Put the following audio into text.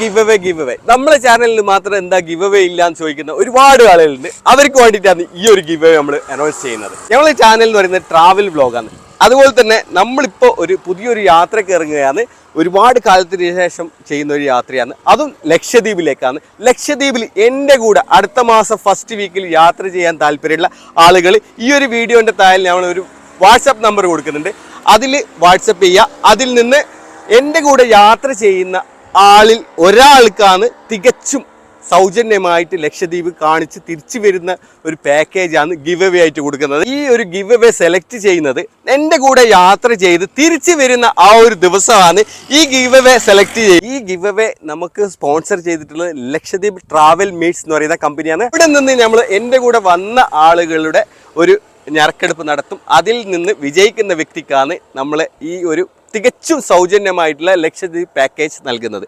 Give away നമ്മളെ ചാനലിൽ മാത്രം എന്താ ഗിവ് അവേ ഇല്ല എന്ന് ചോദിക്കുന്ന ഒരുപാട് ആളുകളുണ്ട്. അവർക്ക് വേണ്ടിയിട്ടാണ് ഈ ഒരു ഗിവ് അവേ നമ്മൾ അനൗൺസ് ചെയ്യുന്നത്. ഞങ്ങളെ ചാനൽ എന്ന് പറയുന്നത് ട്രാവൽ വ്ലോഗാണ്. അതുപോലെ തന്നെ നമ്മളിപ്പോൾ ഒരു പുതിയൊരു യാത്രയ്ക്ക് ഇറങ്ങുകയാണ്. ഒരുപാട് കാലത്തിന് ശേഷം ചെയ്യുന്ന ഒരു യാത്രയാണ്, അതും ലക്ഷദ്വീപിലേക്കാണ്. ലക്ഷദ്വീപിൽ എൻ്റെ കൂടെ അടുത്ത മാസം ഫസ്റ്റ് വീക്കിൽ യാത്ര ചെയ്യാൻ താല്പര്യമുള്ള ആളുകൾ ഈ ഒരു വീഡിയോൻ്റെ താഴെ ഞങ്ങൾ ഒരു വാട്സപ്പ് നമ്പർ കൊടുക്കുന്നുണ്ട്. അതിൽ വാട്സപ്പ് ചെയ്യുക. അതിൽ നിന്ന് എൻ്റെ കൂടെ യാത്ര ചെയ്യുന്ന ആളിൽ ഒരാൾക്കാണ് തികച്ചും സൗജന്യമായിട്ട് ലക്ഷദ്വീപ് കാണിച്ച് തിരിച്ചു വരുന്ന ഒരു പാക്കേജാണ് ഗിവ് അവേ ആയിട്ട് കൊടുക്കുന്നത്. ഈ ഒരു ഗിവ് അവേ സെലക്ട് ചെയ്യുന്നത് എൻ്റെ കൂടെ യാത്ര ചെയ്ത് തിരിച്ചു വരുന്ന ആ ഒരു ദിവസമാണ് ഈ ഗിവ് അവേ സെലക്ട് ചെയ്യുന്നത്. ഈ ഗിവ് അവേ നമുക്ക് സ്പോൺസർ ചെയ്തിട്ടുള്ളത് ലക്ഷദ്വീപ് ട്രാവൽ മീറ്റ്സ് എന്ന് പറയുന്ന കമ്പനിയാണ്. ഇവിടെ നിന്ന് നമ്മൾ എൻ്റെ കൂടെ വന്ന ആളുകളുടെ ഒരു ഞെരക്കെടുപ്പ് നടത്തും. അതിൽ നിന്ന് വിജയിക്കുന്ന വ്യക്തിക്കാണ് നമ്മൾ ഈ ഒരു തികച്ചും സൗജന്യമായിട്ടുള്ള ലക്ഷദ്വീപ് പാക്കേജ് നൽകുന്നത്.